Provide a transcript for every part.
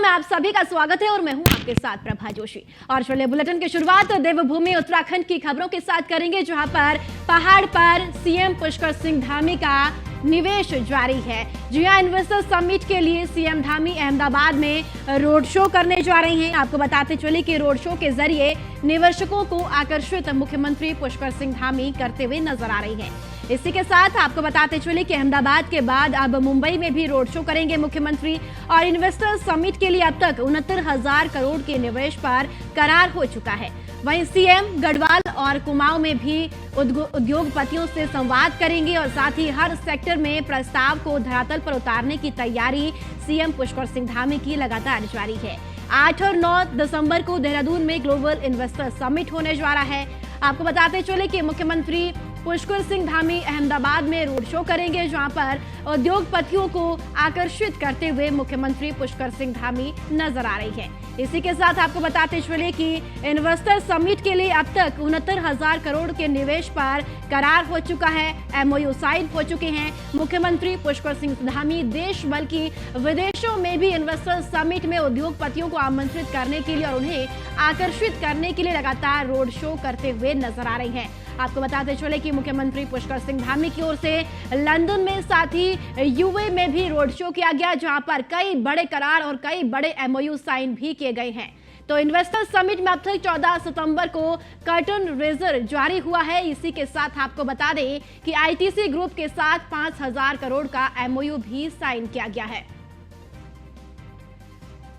में आप सभी का स्वागत है और मैं हूं आपके साथ प्रभा जोशी। और चलिए बुलेटिन की शुरुआत देवभूमि उत्तराखंड की खबरों के साथ करेंगे, जहां पर पहाड़ पर सीएम पुष्कर सिंह धामी का निवेश जारी है। जी हां, इन्वेस्टर समिट के लिए सीएम धामी अहमदाबाद में रोड शो करने जा रहे हैं। आपको बताते चले कि रोड शो के जरिए निवेशकों को आकर्षित मुख्यमंत्री पुष्कर सिंह धामी करते हुए नजर आ रही हैं। इसी के साथ आपको बताते चले कि अहमदाबाद के बाद अब मुंबई में भी रोड शो करेंगे मुख्यमंत्री। और इन्वेस्टर समिट के लिए अब तक 69,000 करोड़ के निवेश पर करार हो चुका है। वहीं सीएम गढ़वाल और कुमाऊं में भी उद्योगपतियों से संवाद करेंगे और साथ ही हर सेक्टर में प्रस्ताव को धरातल पर उतारने की तैयारी सीएम पुष्कर सिंह धामी की लगातार जारी है। 8 और 9 दिसंबर को देहरादून में ग्लोबल इन्वेस्टर समिट होने जा रहा है। आपको बताते चले कि मुख्यमंत्री पुष्कर सिंह धामी अहमदाबाद में रोड शो करेंगे, जहां पर उद्योगपतियों को आकर्षित करते हुए मुख्यमंत्री पुष्कर सिंह धामी नजर आ रही है। इसी के साथ आपको बताते चले कि इन्वेस्टर समिट के लिए अब तक 69,000 करोड़ के निवेश पर करार हो चुका है। एमओयू साइन हो चुके हैं। मुख्यमंत्री पुष्कर सिंह धामी देश बल्कि विदेशों में भी इन्वेस्टर समिट में उद्योगपतियों को आमंत्रित करने के लिए और उन्हें आकर्षित करने के लिए लगातार रोड शो करते हुए नजर आ रही हैं। आपको बताते चले कि मुख्यमंत्री पुष्कर सिंह धामी की ओर से लंदन में साथ ही यूए में भी रोड शो किया गया, जहां पर कई बड़े करार और कई बड़े एमओयू साइन भी किए गए हैं। तो इन्वेस्टर समिट में अब तक 14 सितंबर को कर्टन रेजर जारी हुआ है। इसी के साथ आपको बता दें कि आईटीसी ग्रुप के साथ 5,000 करोड़ का एमओयू भी साइन किया गया है।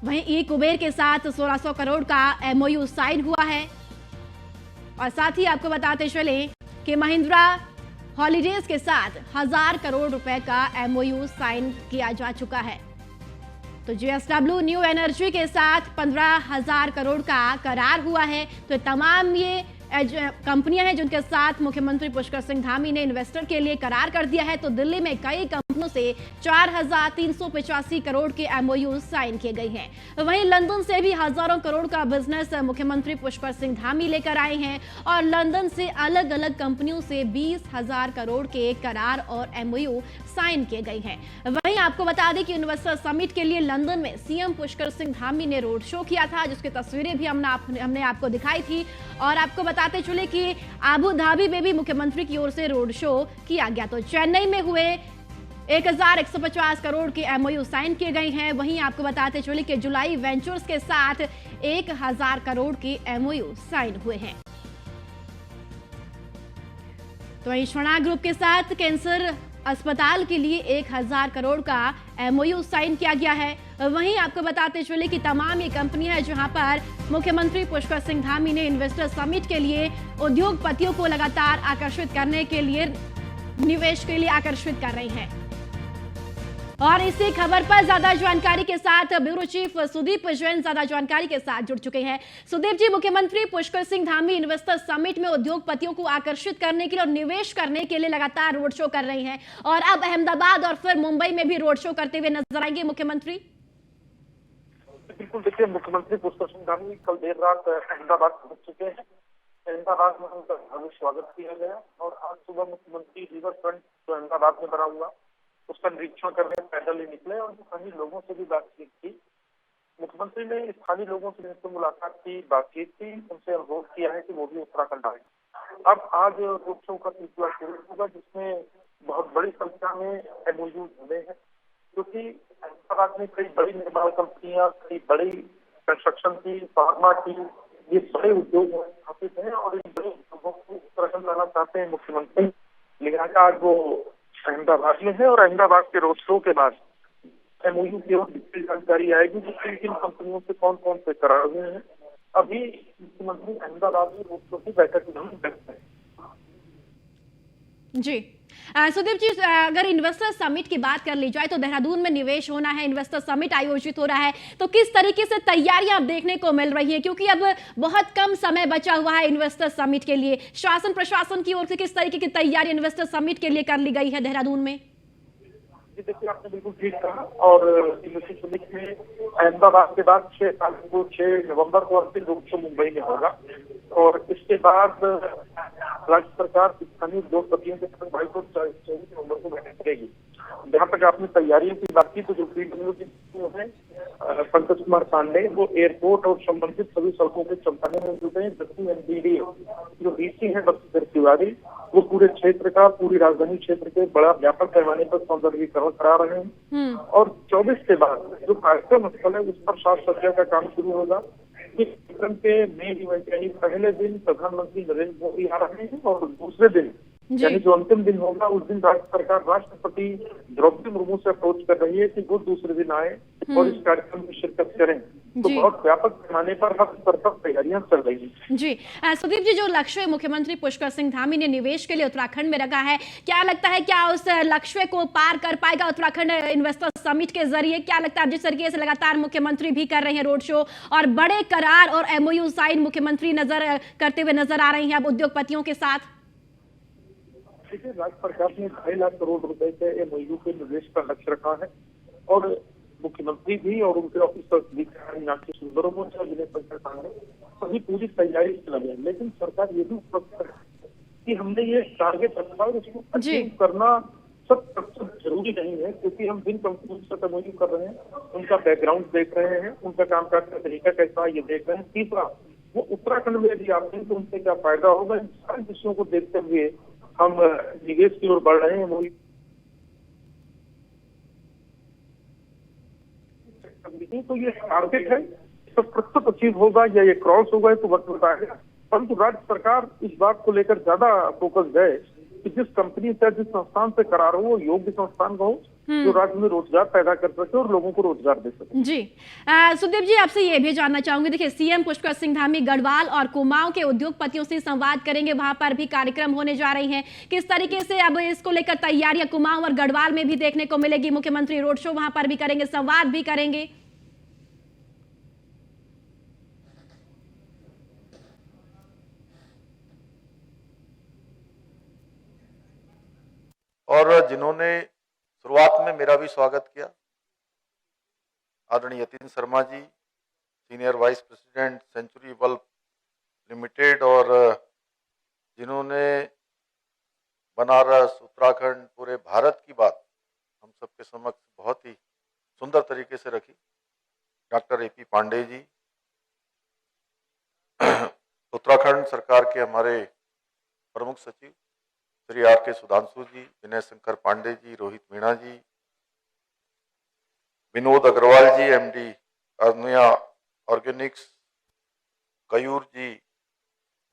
वहीं ई कुबेर के साथ 1600 करोड़ का एमओयू साइन हुआ है। और साथ ही आपको बताते चले कि महिंद्रा हॉलीडेज के साथ 1,000 करोड़ रुपए का एमओयू साइन किया जा चुका है। तो जेएसडब्ल्यू न्यू एनर्जी के साथ 15,000 करोड़ का करार हुआ है। तो तमाम ये कंपनियां हैं जिनके साथ मुख्यमंत्री पुष्कर सिंह धामी ने इन्वेस्टर के लिए करार कर दिया है। तो दिल्ली में कई कंपनियों से 4,385 करोड़ के एमओयू साइन किए गए हैं। वहीं लंदन से भी हजारों करोड़ का बिजनेस मुख्यमंत्री पुष्कर सिंह धामी लेकर आए हैं और लंदन से अलग अलग कंपनियों से 20,000 करोड़ के करार और एमओयू साइन किए गए हैं। वहीं आपको बता दें कि इन्वेस्टर समिट के लिए लंदन में सीएम पुष्कर सिंह धामी ने रोड शो किया था, जिसकी तस्वीरें भी हमने आपको दिखाई थी। और आपको बताते चले कि अबू धाबी में भी मुख्यमंत्री की ओर से रोड शो किया गया। तो चेन्नई में हुए 1,150 करोड़ के एमओयू साइन किए गए हैं। वहीं आपको बताते चले कि जुलाई वेंचर्स के साथ 1,000 करोड़ के एमओयू साइन हुए हैं। तो ईश्वरा ग्रुप के साथ कैंसर अस्पताल के लिए 1,000 करोड़ का एमओयू साइन किया गया है। वहीं आपको बताते चले कि तमाम ये कंपनियां हैं जहां पर मुख्यमंत्री पुष्कर सिंह धामी ने इन्वेस्टर समिट के लिए उद्योगपतियों को लगातार आकर्षित करने के लिए निवेश के लिए आकर्षित कर रही हैं। और इसी खबर पर ज्यादा जानकारी के साथ ब्यूरो चीफ सुदीप जैन ज्यादा जानकारी के साथ जुड़ चुके हैं। सुदीप जी, मुख्यमंत्री पुष्कर सिंह धामी इन्वेस्टर समिट में उद्योगपतियों को आकर्षित करने के लिए और निवेश करने के लिए लगातार रोड शो कर रही हैं और अब अहमदाबाद और फिर मुंबई में भी रोड शो करते हुए नजर आएंगे मुख्यमंत्री। बिल्कुल, देखिए मुख्यमंत्री पुष्कर सिंह धामी कल देर रात अहमदाबाद पहुंच चुके हैं। अहमदाबाद में उनका भव्य स्वागत किया गया और आज सुबह मुख्यमंत्री रिवर फ्रंट जो अहमदाबाद में बना हुआ उसका निरीक्षण करने पैदल ही निकले और स्थानीय लोगों से भी बातचीत की। मुख्यमंत्री ने स्थानीय लोगों से मुलाकात की, बातचीत की, उनसे अनुरोध किया है कि वो भी उत्तराखंड आए। अब आज रोड शो का सिलसिला शुरू होगा, जिसमें बहुत बड़ी संख्या में एमओयू जुड़े हैं, क्योंकि अहमदाबाद में कई बड़ी निर्माण कंपनियां, कई बड़ी कंस्ट्रक्शन की, फार्मा की, ये बड़े उद्योग स्थापित हैं और इन बड़े उद्योगों को उत्तराखंड लाना चाहते हैं मुख्यमंत्री। लिहाजा आज वो अहमदाबाद में है और अहमदाबाद के रोड शो के बाद एमओयू की और डिटेल जानकारी आएगी कि किन किन कंपनियों से कौन कौन से करार हुए हैं। अभी मुख्यमंत्री अहमदाबाद में रोड शो की बैठक में व्यस्त है। जी सुदीप जी, अगर इन्वेस्टर समिट की बात कर ली जाए तो देहरादून में निवेश होना है, इन्वेस्टर समिट आयोजित हो रहा है, तो किस तरीके से तैयारियां अब देखने को मिल रही है, क्योंकि अब बहुत कम समय बचा हुआ है इन्वेस्टर समिट के लिए। शासन प्रशासन की ओर से किस तरीके की तैयारी इन्वेस्टर समिट के लिए कर ली गई है देहरादून में? जी देखिए, आपने बिल्कुल ठीक कहा। और इन्वेस्टर समिट में अहमदाबाद के बाद 6 नवंबर को अंतिम रूप से मुंबई में होगा और इसके बाद राज्य सरकार स्थानीय उद्योगपतियों के साथ 22 और 24 नवंबर को बैठक करेगी। जहाँ तक आपने तैयारियों की बात की तो जो पीडब्ल्यूडी है पंकज कुमार पांडे वो एयरपोर्ट और संबंधित सभी सड़कों के चौपाने में जुटे हैं, जबकि एमडीडी जो डीसी है बख्तियार तिवारी वो पूरे क्षेत्र का, पूरी राजधानी क्षेत्र के बड़ा व्यापक पैमाने पर सौंदर्यीकरण करा रहे हैं। और 24 के बाद जो कार्यक्रम स्थल है उस पर साज सज्जा का काम शुरू होगा। इस कार्यक्रम के मेन इवेंट यानी पहले दिन प्रधानमंत्री नरेंद्र मोदी आ रहे हैं और दूसरे दिन यानी जो अंतिम दिन होगा उस दिन राज्य सरकार राष्ट्रपति द्रौपदी मुर्मू से अप्रोच कर रही है कि वो दूसरे दिन आए और इस कार्यक्रम में शिरकत करें। तो बहुत व्यापक पैमाने पर हर स्तर पर तैयारियां चल रही हैं। जी सुदीप जी, जो लक्ष्य मुख्यमंत्री पुष्कर सिंह धामी ने निवेश के लिए उत्तराखंड में रखा है, क्या लगता है क्या उस लक्ष्य को पार कर पाएगा उत्तराखंड इन्वेस्टर समिट के जरिए? क्या लगता है जिस तरीके से लगातार मुख्यमंत्री भी कर रहे हैं रोड शो और बड़े करार और एमओयू साइन मुख्यमंत्री करते हुए नजर आ रही हैं अब उद्योगपतियों के साथ? देखिए, राज्य सरकार ने 2.5 लाख करोड़ रुपए के एमओयू के निवेश का लक्ष्य रखा है और मुख्यमंत्री भी और उनके ऑफिसर्स भी मीनाक्षी सुंदरम विनय पंकज सभी पूरी तैयारी से लगे। लेकिन सरकार ये भी स्पष्ट है कि हमने ये टारगेट रखा है उसको अचीव करना 100% जरूरी नहीं है, क्योंकि हम जिन कंपनियों के साथ एमओयू कर रहे हैं उनका बैकग्राउंड देख रहे हैं, उनका कामकाज का तरीका कैसा है ये देख रहे हैं। तीसरा, वो उत्तराखंड में यदि आते हैं तो उनसे क्या फायदा होगा, इन सारे विषयों को देखते हुए हम निवेश की ओर बढ़ रहे हैं। तो ये टारगेट है, 100% अचीव होगा या ये क्रॉस होगा तो वक्त बताएगा। परंतु राज्य सरकार इस बात को लेकर ज्यादा फोकस है कि जिस कंपनी से, जिस संस्थान से करार हो वो योग्य संस्थान का हो जो राज्य में रोजगार पैदा कर सके और लोगों को रोजगार दे सके। जी सुदीप जी, आपसे ये भी जानना चाहूंगी, देखिए सीएम पुष्कर सिंह धामी गढ़वाल और कुमाऊं के उद्योगपतियों से संवाद करेंगे, वहां पर भी कार्यक्रम होने जा रही हैं। किस तरीके से अब इसको लेकर तैयारियां कुमाऊं और गढ़वाल में भी देखने को मिलेगी? मुख्यमंत्री रोड शो वहां पर भी करेंगे, संवाद भी करेंगे। और जिन्होंने शुरुआत में मेरा भी स्वागत किया, आदरणीय Yatin Sharma ji, senior vice president Century Bulb Limited, और जिन्होंने बनारस, उत्तराखंड, पूरे भारत की बात हम सबके समक्ष बहुत ही सुंदर तरीके से रखी, डॉक्टर एपी पांडे जी, उत्तराखंड सरकार के हमारे प्रमुख सचिव Shri R K Sudhanshu ji, Vinay Shankar Pandey ji, Rohit Meena ji, Vinod Agarwal ji, MD Arnia organics, Kayur ji,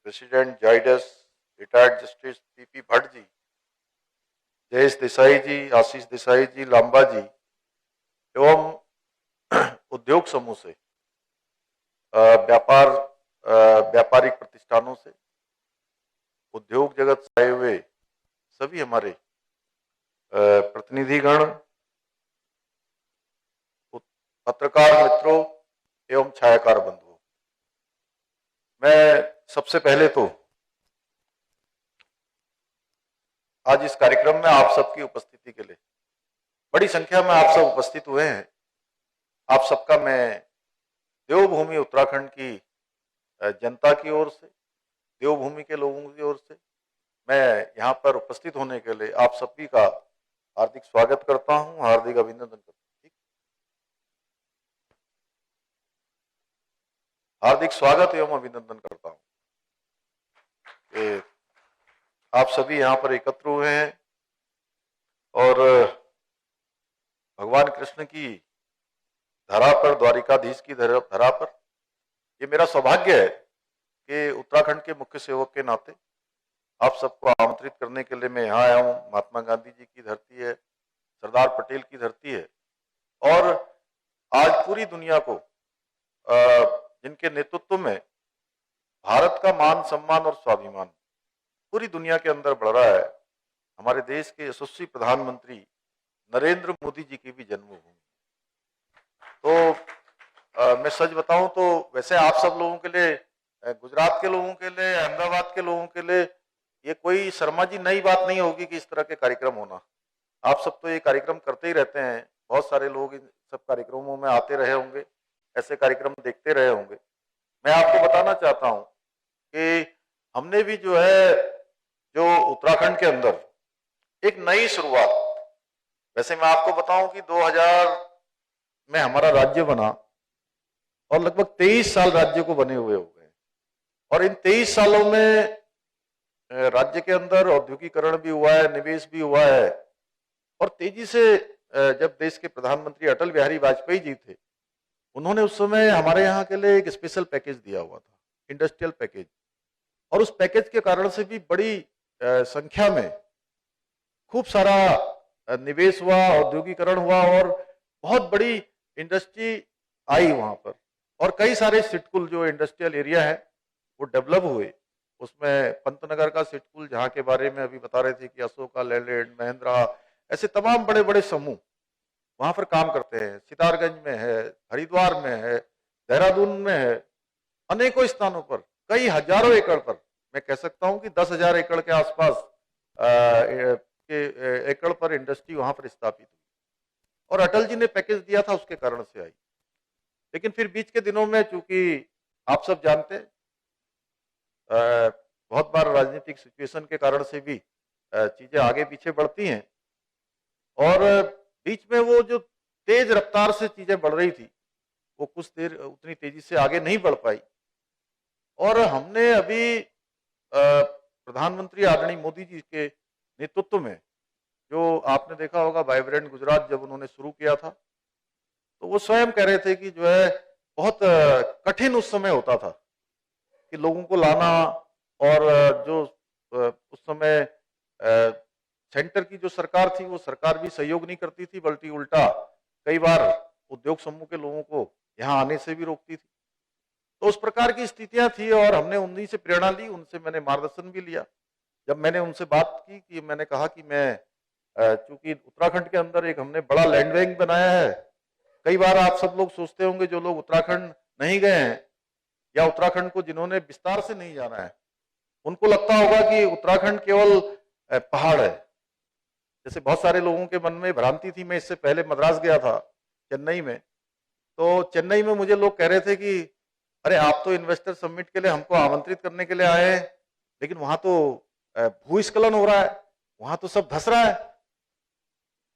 president Zydus, retired justice P P Bhatt ji, Jayesh Desai ji, Ashish Desai ji, Lamba ji, एवं उद्योग समूह से, व्यापारिक प्रतिष्ठानों से, उद्योग जगत से आए हुए सभी हमारे प्रतिनिधिगण, पत्रकार मित्रों एवं छायाकार बंधुओं, मैं सबसे पहले तो आज इस कार्यक्रम में आप सबकी उपस्थिति के लिए, बड़ी संख्या में आप सब उपस्थित हुए हैं, आप सबका मैं देवभूमि उत्तराखंड की जनता की ओर से, देवभूमि के लोगों की ओर से मैं यहाँ पर उपस्थित होने के लिए आप सभी का हार्दिक स्वागत करता हूँ, हार्दिक अभिनंदन करता हूँ। हार्दिक स्वागत एवं अभिनंदन करता हूँ कि आप सभी यहाँ पर एकत्र हुए हैं और भगवान कृष्ण की धरा पर, द्वारिकाधीश की धरा पर, ये मेरा सौभाग्य है कि उत्तराखंड के मुख्य सेवक के नाते आप सबको आमंत्रित करने के लिए मैं यहाँ आया हूँ। महात्मा गांधी जी की धरती है, सरदार पटेल की धरती है, और आज पूरी दुनिया को जिनके नेतृत्व में भारत का मान, सम्मान और स्वाभिमान पूरी दुनिया के अंदर बढ़ रहा है, हमारे देश के यशस्वी प्रधानमंत्री नरेंद्र मोदी जी की भी जन्मभूमि। तो मैं सच बताऊं तो वैसे आप सब लोगों के लिए, गुजरात के लोगों के लिए, अहमदाबाद के लोगों के लिए ये कोई शर्मा जी नई बात नहीं होगी कि इस तरह के कार्यक्रम होना। आप सब तो ये कार्यक्रम करते ही रहते हैं, बहुत सारे लोग इन सब कार्यक्रमों में आते रहे होंगे, ऐसे कार्यक्रम देखते रहे होंगे। मैं आपको बताना चाहता हूं कि हमने भी जो है, जो उत्तराखंड के अंदर एक नई शुरुआत वैसे मैं आपको बताऊं कि 2000 में हमारा राज्य बना और लगभग 23 साल राज्य को बने हुए हो गए, और इन 23 सालों में राज्य के अंदर औद्योगिकरण भी हुआ है, निवेश भी हुआ है, और तेजी से जब देश के प्रधानमंत्री अटल बिहारी वाजपेयी जी थे, उन्होंने उस समय हमारे यहाँ के लिए एक स्पेशल पैकेज दिया हुआ था, इंडस्ट्रियल पैकेज, और उस पैकेज के कारण से भी बड़ी संख्या में खूब सारा निवेश हुआ, औद्योगिकरण हुआ, और बहुत बड़ी इंडस्ट्री आई वहां पर, और कई सारे सिटकुल जो इंडस्ट्रियल एरिया है वो डेवलप हुए। उसमें पंतनगर का सिटकुल, जहाँ के बारे में अभी बता रहे थे कि अशोका लेलैंड, महिंद्रा, ऐसे तमाम बड़े बड़े समूह वहां पर काम करते हैं। सितारगंज में है, हरिद्वार में है, देहरादून में है, अनेकों स्थानों पर कई हजारों एकड़ पर, मैं कह सकता हूं कि 10,000 एकड़ के आसपास एकड़ पर इंडस्ट्री वहां पर स्थापित हुई, और अटल जी ने पैकेज दिया था उसके कारण से आई। लेकिन फिर बीच के दिनों में, चूंकि आप सब जानते हैं, बहुत बार राजनीतिक सिचुएशन के कारण से भी चीजें आगे पीछे बढ़ती हैं, और बीच में वो जो तेज रफ्तार से चीजें बढ़ रही थी वो कुछ देर उतनी तेजी से आगे नहीं बढ़ पाई, और हमने अभी प्रधानमंत्री आदरणीय मोदी जी के नेतृत्व में, जो आपने देखा होगा वाइब्रेंट गुजरात जब उन्होंने शुरू किया था, तो वो स्वयं कह रहे थे कि जो है बहुत कठिन उस समय होता था कि लोगों को लाना, और जो उस समय सेंटर की जो सरकार थी वो सरकार भी सहयोग नहीं करती थी, बल्कि उल्टा कई बार उद्योग समूह के लोगों को यहाँ आने से भी रोकती थी। तो उस प्रकार की स्थितियां थी, और हमने उन्हीं से प्रेरणा ली, उनसे मैंने मार्गदर्शन भी लिया। जब मैंने उनसे बात की कि मैंने कहा कि मैं चूंकि उत्तराखंड के अंदर एक हमने बड़ा लैंड बैंक बनाया है, कई बार आप सब लोग सोचते होंगे जो लोग उत्तराखंड नहीं गए हैं या उत्तराखंड को जिन्होंने विस्तार से नहीं जाना है, उनको लगता होगा कि उत्तराखंड केवल पहाड़ है। जैसे बहुत सारे लोगों के मन में भ्रांति थी। मैं इससे पहले मद्रास गया था, चेन्नई में, तो चेन्नई में मुझे लोग कह रहे थे कि अरे आप तो इन्वेस्टर समिट के लिए हमको आमंत्रित करने के लिए आए हैं, लेकिन वहां तो भूस्खलन हो रहा है, वहां तो सब धस रहा है।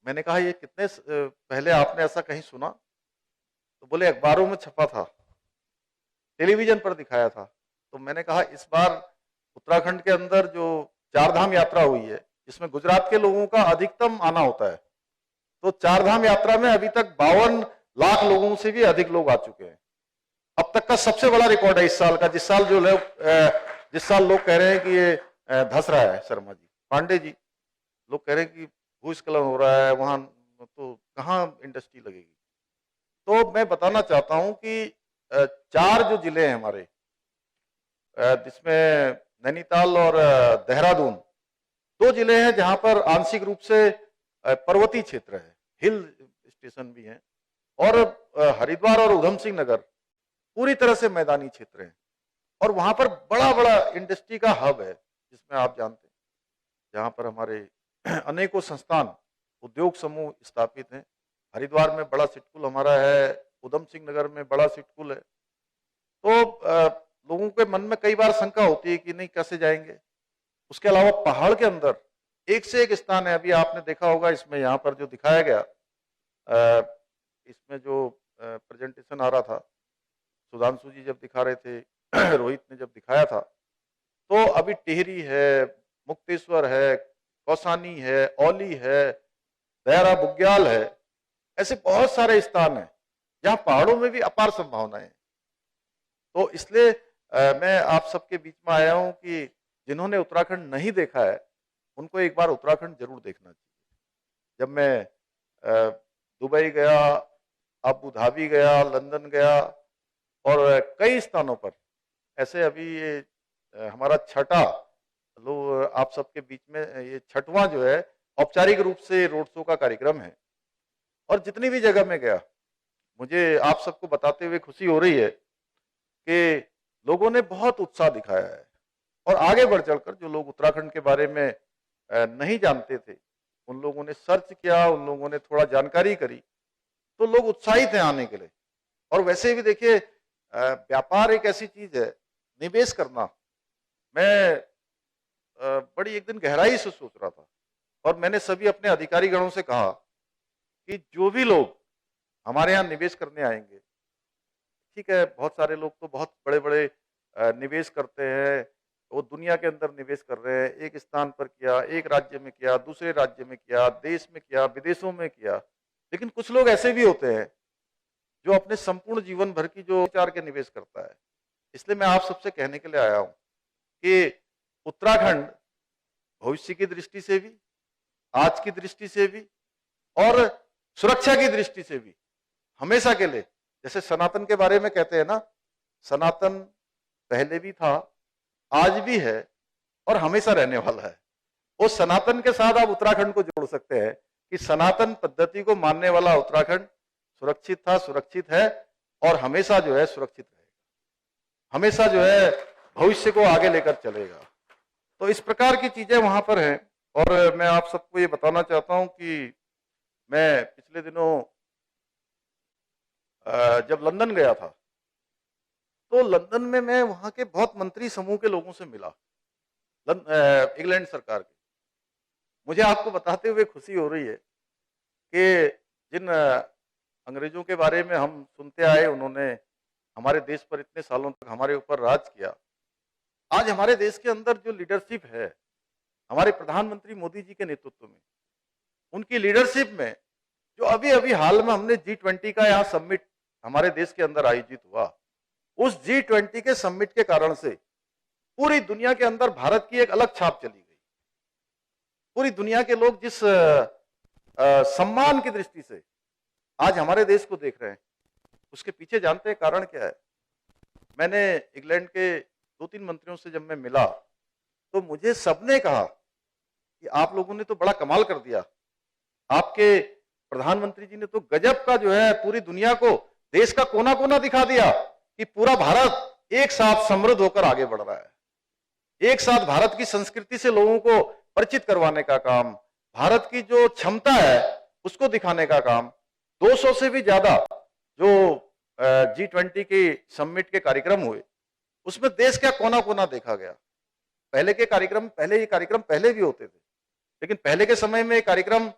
मैंने कहा ये कितने पहले आपने ऐसा कहीं सुना? तो बोले अखबारों में छपा था, टेलीविजन पर दिखाया था। तो मैंने कहा इस बार उत्तराखंड के अंदर जो 4 धाम यात्रा हुई है, जिसमें गुजरात के लोगों का अधिकतम आना होता है, तो 4 धाम यात्रा में अभी तक 52 लाख लोगों से भी अधिक लोग आ चुके हैं। अब तक का सबसे बड़ा रिकॉर्ड है इस साल का, जिस साल लोग कह रहे हैं कि ये धस रहा है, शर्मा जी, पांडे जी, लोग कह रहे हैं कि भूस्खलन हो रहा है, वहां तो कहाँ इंडस्ट्री लगेगी। तो मैं बताना चाहता हूं कि 4 जो जिले हैं हमारे, जिसमें नैनीताल और देहरादून, 2 जिले हैं जहां पर आंशिक रूप से पर्वतीय क्षेत्र है, हिल स्टेशन भी हैं, और हरिद्वार और उधम सिंह नगर पूरी तरह से मैदानी क्षेत्र है, और वहां पर बड़ा बड़ा इंडस्ट्री का हब है, जिसमें आप जानते हैं जहां पर हमारे अनेकों संस्थान, उद्योग समूह स्थापित हैं। हरिद्वार में बड़ा सिटकुल हमारा है, उधम सिंह नगर में बड़ा सिटकुल है। तो लोगों के मन में कई बार शंका होती है कि नहीं कैसे जाएंगे। उसके अलावा पहाड़ के अंदर एक से एक स्थान है। अभी आपने देखा होगा इसमें, यहाँ पर जो दिखाया गया, इसमें जो प्रेजेंटेशन आ रहा था, सुधांशु जी जब दिखा रहे थे, रोहित ने जब दिखाया था, तो अभी टिहरी है, मुक्तेश्वर है, कौसानी है, औली है, दयारा बुग्याल है, ऐसे बहुत सारे स्थान हैं जहां पहाड़ों में भी अपार संभावनाएं हैं। तो इसलिए मैं आप सबके बीच में आया हूं कि जिन्होंने उत्तराखंड नहीं देखा है उनको एक बार उत्तराखंड जरूर देखना चाहिए। जब मैं दुबई गया, अबू धाबी गया, लंदन गया, और कई स्थानों पर ऐसे, अभी ये हमारा छठा, लोग आप सबके बीच में ये 6वां जो है औपचारिक रूप से रोड शो का कार्यक्रम है, और जितनी भी जगह में गया, मुझे आप सबको बताते हुए खुशी हो रही है कि लोगों ने बहुत उत्साह दिखाया है, और आगे बढ़ चढ़कर जो लोग उत्तराखंड के बारे में नहीं जानते थे, उन लोगों ने सर्च किया, उन लोगों ने थोड़ा जानकारी करी, तो लोग उत्साहित हैं आने के लिए। और वैसे भी देखिए, व्यापार एक ऐसी चीज है, निवेश करना, मैं बड़ी एक दिन गहराई से सोच रहा था, और मैंने सभी अपने अधिकारी गणों से कहा कि जो भी लोग हमारे यहाँ निवेश करने आएंगे, ठीक है, बहुत सारे लोग तो बहुत बड़े बड़े निवेश करते हैं, वो दुनिया के अंदर निवेश कर रहे हैं, एक स्थान पर किया, एक राज्य में किया, दूसरे राज्य में किया, देश में किया, विदेशों में किया। लेकिन कुछ लोग ऐसे भी होते हैं जो अपने संपूर्ण जीवन भर की जो विचार के निवेश करता है। इसलिए मैं आप सबसे कहने के लिए आया हूं कि उत्तराखंड भविष्य की दृष्टि से भी, आज की दृष्टि से भी और सुरक्षा की दृष्टि से भी हमेशा के लिए, जैसे सनातन के बारे में कहते हैं ना, सनातन पहले भी था, आज भी है और हमेशा रहने वाला है। उस सनातन के साथ आप उत्तराखंड को जोड़ सकते हैं कि सनातन पद्धति को मानने वाला उत्तराखंड सुरक्षित था, सुरक्षित है और हमेशा जो है सुरक्षित रहेगा, हमेशा जो है भविष्य को आगे लेकर चलेगा। तो इस प्रकार की चीजें वहां पर हैं। और मैं आप सबको ये बताना चाहता हूं कि मैं पिछले दिनों जब लंदन गया था, तो लंदन में मैं वहां के बहुत मंत्री समूह के लोगों से मिला, इंग्लैंड सरकार के। मुझे आपको बताते हुए खुशी हो रही है कि जिन अंग्रेजों के बारे में हम सुनते आए, उन्होंने हमारे देश पर इतने सालों तक हमारे ऊपर राज किया, आज हमारे देश के अंदर जो लीडरशिप है हमारे प्रधानमंत्री मोदी जी के नेतृत्व में, उनकी लीडरशिप में, जो अभी अभी हाल में हमने G20 का यहाँ समिट हमारे देश के अंदर आयोजित हुआ, उस G20 के समिट के कारण से पूरी दुनिया के अंदर भारत की एक अलग छाप चली गई। पूरी दुनिया के लोग जिस सम्मान की दृष्टि से आज हमारे देश को देख रहे हैं, उसके पीछे जानते हैं कारण क्या है? मैंने इंग्लैंड के 2-3 मंत्रियों से जब मैं मिला, तो मुझे सबने कहा कि आप लोगों ने तो बड़ा कमाल कर दिया, आपके प्रधानमंत्री जी ने तो गजब का जो है पूरी दुनिया को, देश का कोना कोना दिखा दिया कि पूरा भारत एक साथ समृद्ध होकर आगे बढ़ रहा है। एक साथ भारत की संस्कृति से लोगों को परिचित करवाने का काम, भारत की जो क्षमता है उसको दिखाने का काम, 200 से भी ज्यादा जो G20 के समिट के कार्यक्रम हुए, उसमें देश का कोना कोना देखा गया। पहले ये कार्यक्रम पहले भी होते थे, लेकिन पहले के समय में कार्यक्रम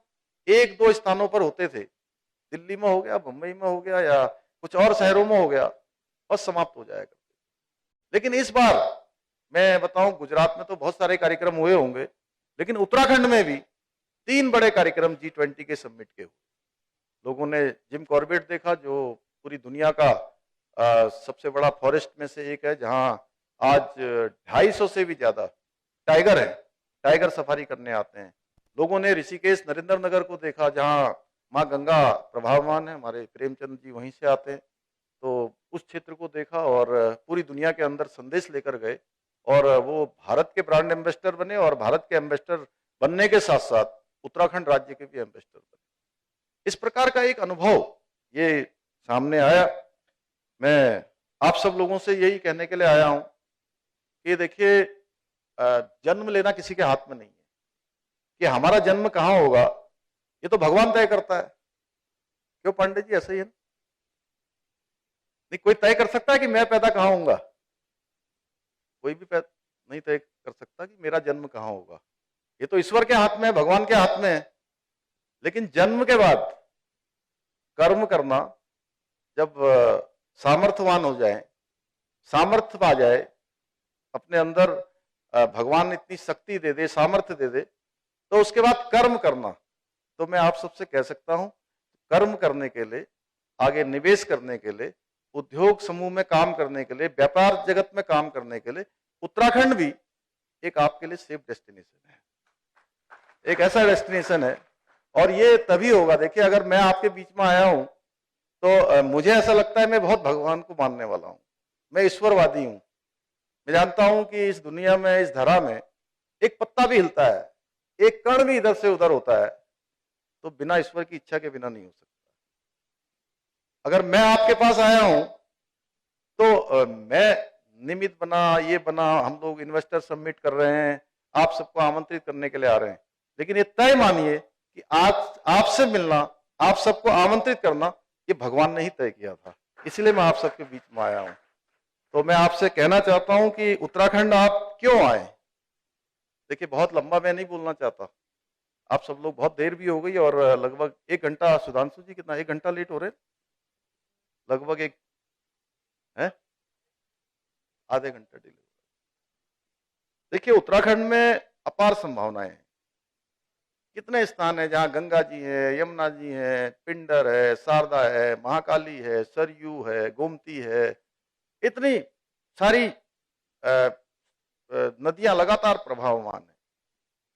1-2 स्थानों पर होते थे, दिल्ली में हो गया, मुंबई में हो गया या कुछ और शहरों में हो गया और समाप्त हो जाया करते। लेकिन इस बार मैं बताऊं, गुजरात में तो बहुत सारे कार्यक्रम हुए होंगे, लेकिन उत्तराखंड में भी 3 बड़े कार्यक्रम G20 के समिट के हुए। लोगों ने जिम कॉर्बेट देखा, जो पूरी दुनिया का सबसे बड़ा फॉरेस्ट में से एक है, जहां आज 250 से भी ज्यादा टाइगर है, टाइगर सफारी करने आते हैं। लोगों ने ऋषिकेश नरेंद्र नगर को देखा, जहां माँ गंगा प्रभावमान है, हमारे प्रेमचंद जी वहीं से आते हैं, तो उस क्षेत्र को देखा और पूरी दुनिया के अंदर संदेश लेकर गए और वो भारत के ब्रांड एम्बेसडर बने और भारत के एम्बेसडर बनने के साथ साथ उत्तराखंड राज्य के भी एम्बेसडर बने। इस प्रकार का एक अनुभव ये सामने आया। मैं आप सब लोगों से यही कहने के लिए आया हूं कि देखिए, जन्म लेना किसी के हाथ में नहीं है कि हमारा जन्म कहां होगा, ये तो भगवान तय करता है। क्यों पंडित जी, ऐसा ही है ना? नहीं कोई तय कर सकता है कि मैं पैदा कहां होऊंगा? कोई भी नहीं तय कर सकता कि मेरा जन्म कहां होगा। ये तो ईश्वर के हाथ में है, भगवान के हाथ में है। लेकिन जन्म के बाद कर्म करना, जब सामर्थ्यवान हो जाए, सामर्थ्य पा जाए, अपने अंदर भगवान इतनी शक्ति दे दे, सामर्थ्य दे दे, तो उसके बाद कर्म करना। तो मैं आप सबसे कह सकता हूं, कर्म करने के लिए, आगे निवेश करने के लिए, उद्योग समूह में काम करने के लिए, व्यापार जगत में काम करने के लिए उत्तराखंड भी एक आपके लिए सेफ डेस्टिनेशन है, एक ऐसा डेस्टिनेशन है। और ये तभी होगा, देखिए, अगर मैं आपके बीच में आया हूं तो मुझे ऐसा लगता है मैं बहुत भगवान को मानने वाला हूं, मैं ईश्वरवादी हूं। मैं जानता हूं कि इस दुनिया में, इस धरा में एक पत्ता भी हिलता है, एक कण भी इधर से उधर होता है, तो बिना ईश्वर की इच्छा के बिना नहीं हो सकता। अगर मैं आपके पास आया हूं तो मैं निमित्त बना, ये बना, हम लोग इन्वेस्टर समिट कर रहे हैं, आप सबको आमंत्रित करने के लिए आ रहे हैं, लेकिन ये तय मानिए कि आज आपसे मिलना, आप सबको आमंत्रित करना, ये भगवान ने ही तय किया था। इसलिए मैं आप सबके बीच में आया हूं। तो मैं आपसे कहना चाहता हूं कि उत्तराखंड आप क्यों आए। देखिए, बहुत लंबा मैं नहीं बोलना चाहता, आप सब लोग बहुत देर भी हो गई और लगभग 1 घंटा, सुधांशु जी कितना 1 घंटा लेट हो रहे हैं? लगभग एक है आधे घंटे डिले। देखिए उत्तराखंड में अपार संभावनाएं हैं। कितने स्थान है जहां गंगा जी है, यमुना जी है, पिंडर है, शारदा है, महाकाली है, सरयू है, गोमती है, इतनी सारी नदियां लगातार प्रभावमान है।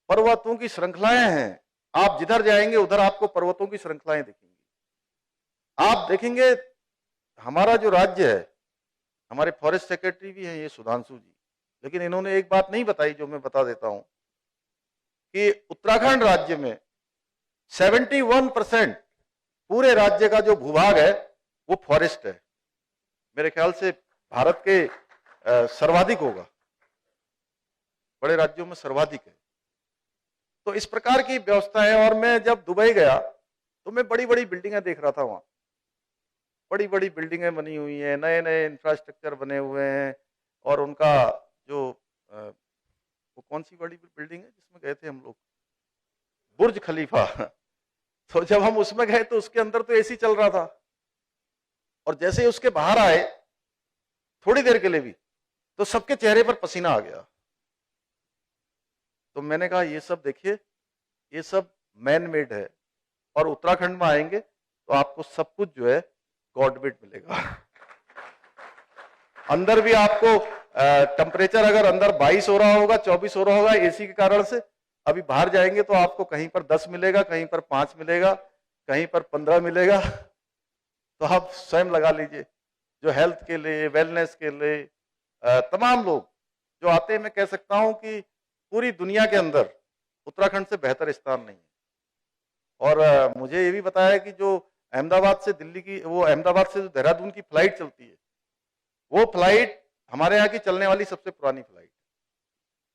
पर्वतों की श्रृंखलाएं हैं, आप जिधर जाएंगे उधर आपको पर्वतों की श्रृंखलाएं दिखेंगी। आप देखेंगे हमारा जो राज्य है, हमारे फॉरेस्ट सेक्रेटरी भी हैं ये सुधांशु जी, लेकिन इन्होंने एक बात नहीं बताई जो मैं बता देता हूं कि उत्तराखंड राज्य में 71% पूरे राज्य का जो भूभाग है वो फॉरेस्ट है। मेरे ख्याल से भारत के सर्वाधिक होगा, बड़े राज्यों में सर्वाधिक है। तो इस प्रकार की व्यवस्था है। और मैं जब दुबई गया तो मैं बड़ी बड़ी बिल्डिंगें देख रहा था, वहां बड़ी बड़ी बिल्डिंगें बनी हुई हैं, नए नए इंफ्रास्ट्रक्चर बने हुए हैं। और उनका जो वो कौन सी बड़ी बिल्डिंग है जिसमें गए थे हम लोग, बुर्ज खलीफा। तो जब हम उसमें गए तो उसके अंदर तो एसी चल रहा था, और जैसे ही उसके बाहर आए थोड़ी देर के लिए भी तो सबके चेहरे पर पसीना आ गया। तो मैंने कहा ये सब देखिए, ये सब मैन मेड है, और उत्तराखंड में आएंगे तो आपको सब कुछ जो है गॉडमेड मिलेगा। अंदर भी आपको टेम्परेचर अगर अंदर 22 हो रहा होगा, 24 हो रहा होगा एसी के कारण से, अभी बाहर जाएंगे तो आपको कहीं पर 10 मिलेगा, कहीं पर 5 मिलेगा, कहीं पर 15 मिलेगा। तो आप स्वयं लगा लीजिए। जो हेल्थ के लिए, वेलनेस के लिए तमाम लोग जो आते हैं, मैं कह सकता हूं कि पूरी दुनिया के अंदर उत्तराखंड से बेहतर स्थान नहीं है। और मुझे ये भी बताया कि जो अहमदाबाद से दिल्ली की, वो अहमदाबाद से जो देहरादून की फ्लाइट चलती है, वो फ्लाइट हमारे यहाँ की चलने वाली सबसे पुरानी फ्लाइट।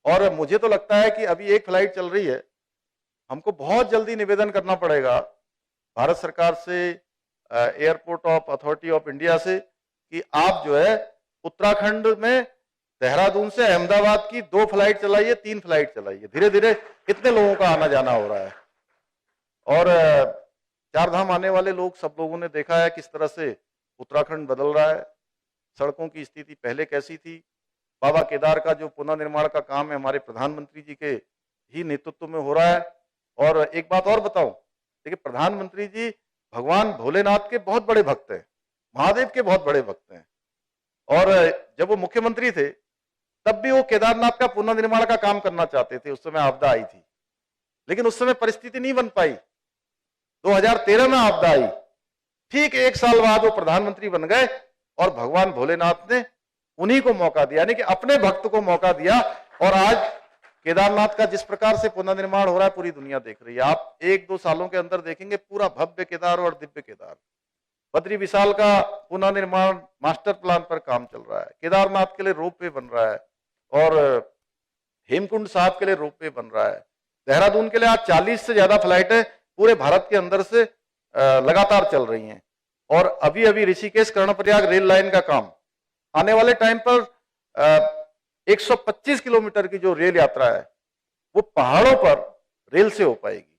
और मुझे तो लगता है कि अभी एक फ्लाइट चल रही है, हमको बहुत जल्दी निवेदन करना पड़ेगा भारत सरकार से, airport of authority of India से, कि आप जो है उत्तराखंड में देहरादून से अहमदाबाद की 2 फ्लाइट चलाइए, 3 फ्लाइट चलाइए। धीरे धीरे इतने लोगों का आना जाना हो रहा है। और 4 धाम आने वाले लोग, सब लोगों ने देखा है किस तरह से उत्तराखंड बदल रहा है। सड़कों की स्थिति पहले कैसी थी। बाबा केदार का जो पुनर्निर्माण का काम है हमारे प्रधानमंत्री जी के ही नेतृत्व में हो रहा है। और एक बात और बताऊं, देखिए प्रधानमंत्री जी भगवान भोलेनाथ के बहुत बड़े भक्त हैं, महादेव के बहुत बड़े भक्त हैं। और जब वो मुख्यमंत्री थे तब भी वो केदारनाथ का पुनर्निर्माण का काम करना चाहते थे। उस समय आपदा आई थी, लेकिन उस समय परिस्थिति नहीं बन पाई। 2013 में आपदा आई, ठीक 1 साल बाद वो प्रधानमंत्री बन गए, और भगवान भोलेनाथ ने उन्हीं को मौका दिया, यानी कि अपने भक्त को मौका दिया। और आज केदारनाथ का जिस प्रकार से पुनर्निर्माण हो रहा है पूरी दुनिया देख रही है। आप 1-2 सालों के अंदर देखेंगे पूरा भव्य केदार और दिव्य केदार। बद्री विशाल का पुनर्निर्माण मास्टर प्लान पर काम चल रहा है, केदारनाथ के लिए रोपवे बन रहा है, और हेमकुंड साहब के लिए रोपवे बन रहा है। देहरादून के लिए आज 40 से ज्यादा फ्लाइटें पूरे भारत के अंदर से लगातार चल रही हैं। और अभी अभी ऋषिकेश कर्णप्रयाग रेल लाइन का काम आने वाले टाइम पर 125 किलोमीटर की जो रेल यात्रा है वो पहाड़ों पर रेल से हो पाएगी।